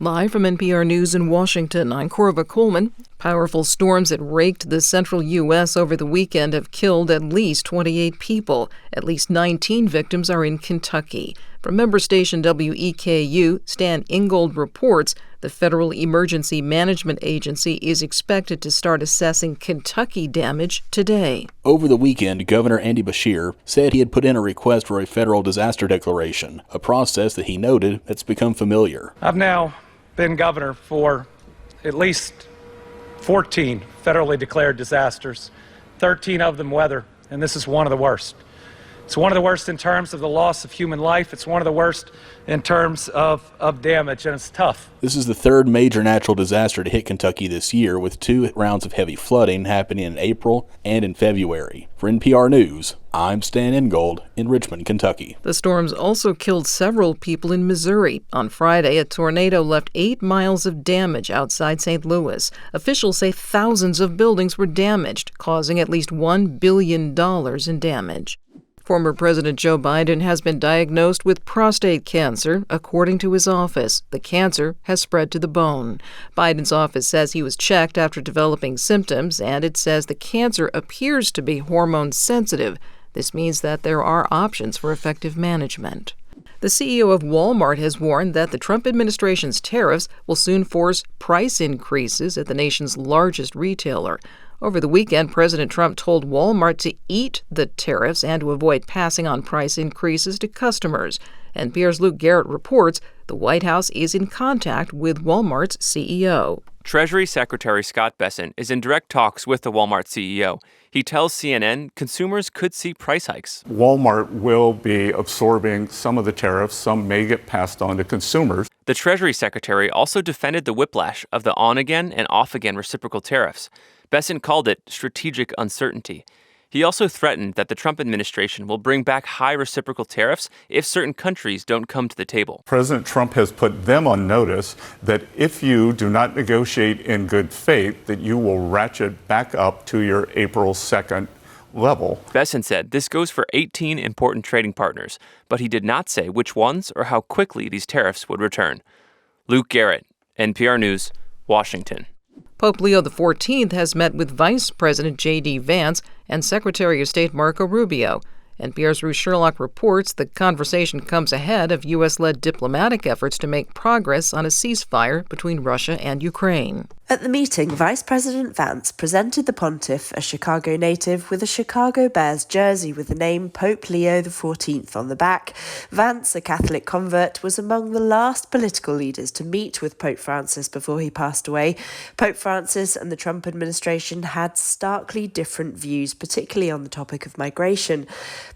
Live from NPR News in Washington, I'm Corva Coleman. Powerful storms that raked the central U.S. over the weekend have killed at least 28 people. At least 19 victims are in Kentucky. From member station WEKU, Stan Ingold reports the Federal Emergency Management Agency is expected to start assessing Kentucky damage today. Over the weekend, Governor Andy Beshear said he had put in a request for a federal disaster declaration, a process that he noted that's become familiar. I've now been governor for at least 14 federally declared disasters, 13 of them weather, and this is one of the worst. It's one of the worst in terms of the loss of human life. It's one of the worst in terms of damage, and it's tough. This is the third major natural disaster to hit Kentucky this year, with 2 rounds of heavy flooding happening in April and in February. For NPR News, I'm Stan Ingold in Richmond, Kentucky. The storms also killed several people in Missouri. On Friday, a tornado left 8 miles of damage outside St. Louis. Officials say thousands of buildings were damaged, causing at least $1 billion in damage. Former President Joe Biden has been diagnosed with prostate cancer. According to his office, the cancer has spread to the bone. Biden's office says he was checked after developing symptoms, and it says the cancer appears to be hormone sensitive. This means that there are options for effective management. The CEO of Walmart has warned that the Trump administration's tariffs will soon force price increases at the nation's largest retailer. Over the weekend, President Trump told Walmart to eat the tariffs and to avoid passing on price increases to customers. NPR's Luke Garrett reports the White House is in contact with Walmart's CEO. Treasury Secretary Scott Bessent is in direct talks with the Walmart CEO. He tells CNN consumers could see price hikes. Walmart will be absorbing some of the tariffs. Some may get passed on to consumers. The Treasury Secretary also defended the whiplash of the on-again and off-again reciprocal tariffs. Bessent called it strategic uncertainty. He also threatened that the Trump administration will bring back high reciprocal tariffs if certain countries don't come to the table. President Trump has put them on notice that if you do not negotiate in good faith, that you will ratchet back up to your April 2nd level. Bessent said this goes for 18 important trading partners, but he did not say which ones or how quickly these tariffs would return. Luke Garrett, NPR News, Washington. Pope Leo XIV has met with Vice President J.D. Vance and Secretary of State Marco Rubio. NPR's Ruth Sherlock reports the conversation comes ahead of U.S.-led diplomatic efforts to make progress on a ceasefire between Russia and Ukraine. At the meeting, Vice President Vance presented the pontiff, a Chicago native, with a Chicago Bears jersey with the name Pope Leo XIV on the back. Vance, a Catholic convert, was among the last political leaders to meet with Pope Francis before he passed away. Pope Francis and the Trump administration had starkly different views, particularly on the topic of migration.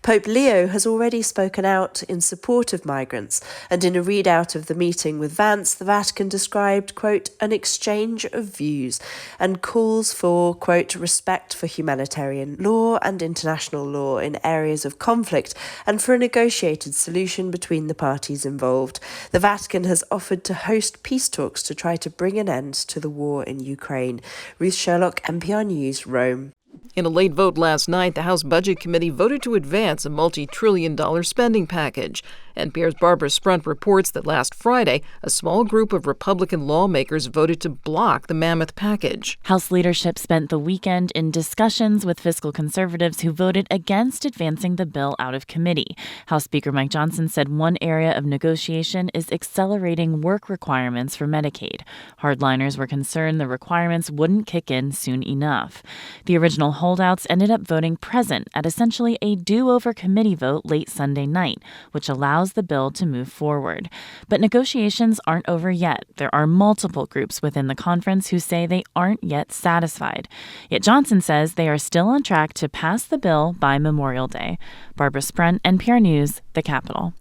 Pope Leo has already spoken out in support of migrants, and in a readout of the meeting with Vance, the Vatican described, quote, an exchange of views and calls for, quote, respect for humanitarian law and international law in areas of conflict and for a negotiated solution between the parties involved. The Vatican has offered to host peace talks to try to bring an end to the war in Ukraine. Ruth Sherlock, NPR News, Rome. In a late vote last night, the House Budget Committee voted to advance a multi-trillion-dollar spending package. NPR's Barbara Sprunt reports that last Friday, a small group of Republican lawmakers voted to block the mammoth package. House leadership spent the weekend in discussions with fiscal conservatives who voted against advancing the bill out of committee. House Speaker Mike Johnson said one area of negotiation is accelerating work requirements for Medicaid. Hardliners were concerned the requirements wouldn't kick in soon enough. The original holdouts ended up voting present at essentially a do-over committee vote late Sunday night, which allows the bill to move forward. But negotiations aren't over yet. There are multiple groups within the conference who say they aren't yet satisfied. Yet Johnson says they are still on track to pass the bill by Memorial Day. Barbara Sprunt, NPR News, the Capitol.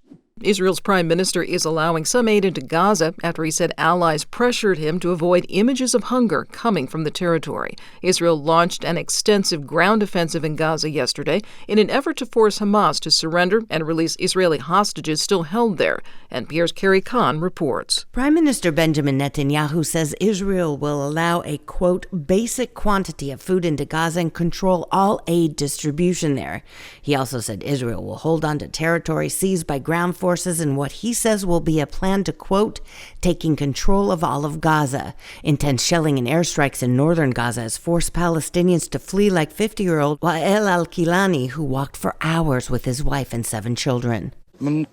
Israel's prime minister is allowing some aid into Gaza after he said allies pressured him to avoid images of hunger coming from the territory. Israel launched an extensive ground offensive in Gaza yesterday in an effort to force Hamas to surrender and release Israeli hostages still held there. NPR's Carrie Kahn reports. Prime Minister Benjamin Netanyahu says Israel will allow a, quote, basic quantity of food into Gaza and control all aid distribution there. He also said Israel will hold on to territory seized by ground forces forces in what he says will be a plan to, quote, taking control of all of Gaza. Intense shelling and airstrikes in northern Gaza has forced Palestinians to flee like 50-year-old Wael al-Kilani, who walked for hours with his wife and 7 children. He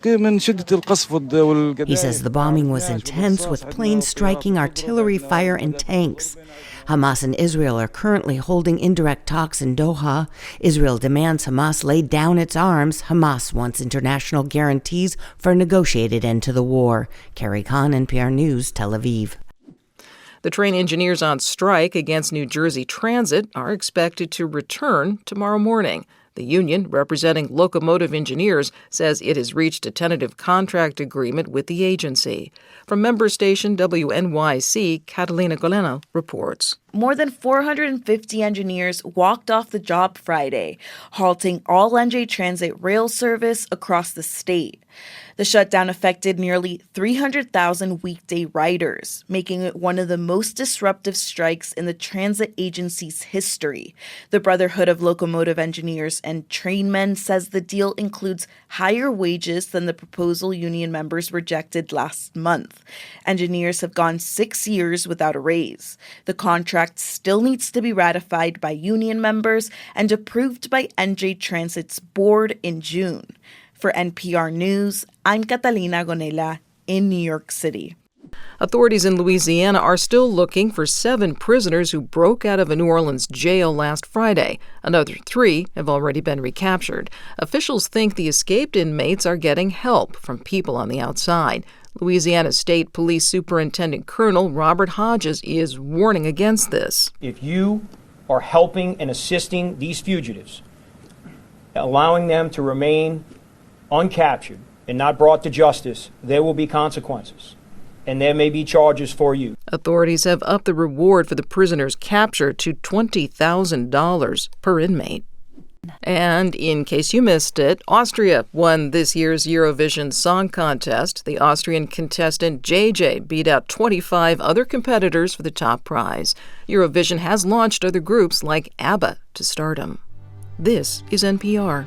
says the bombing was intense, with planes striking, artillery fire, and tanks. Hamas and Israel are currently holding indirect talks in Doha. Israel demands Hamas lay down its arms. Hamas wants international guarantees for a negotiated end to the war. Carrie Khan, NPR News, Tel Aviv. The train engineers on strike against New Jersey Transit are expected to return tomorrow morning. The union, representing locomotive engineers, says it has reached a tentative contract agreement with the agency. From member station WNYC, Catalina Goleno reports. More than 450 engineers walked off the job Friday, halting all NJ Transit rail service across the state. The shutdown affected nearly 300,000 weekday riders, making it one of the most disruptive strikes in the transit agency's history. The Brotherhood of Locomotive Engineers and Trainmen says the deal includes higher wages than the proposal union members rejected last month. Engineers have gone 6 years without a raise. The contract still needs to be ratified by union members and approved by NJ Transit's board in June. For NPR News, I'm Catalina Gonela in New York City. Authorities in Louisiana are still looking for 7 prisoners who broke out of a New Orleans jail last Friday. Another 3 have already been recaptured. Officials think the escaped inmates are getting help from people on the outside. Louisiana State Police Superintendent Colonel Robert Hodges is warning against this. If you are helping and assisting these fugitives, allowing them to remain uncaptured and not brought to justice, there will be consequences, and there may be charges for you. Authorities have upped the reward for the prisoners captured to $20,000 per inmate. And in case you missed it, Austria won this year's Eurovision Song Contest. The Austrian contestant JJ beat out 25 other competitors for the top prize. Eurovision has launched other groups like ABBA to stardom. This is NPR.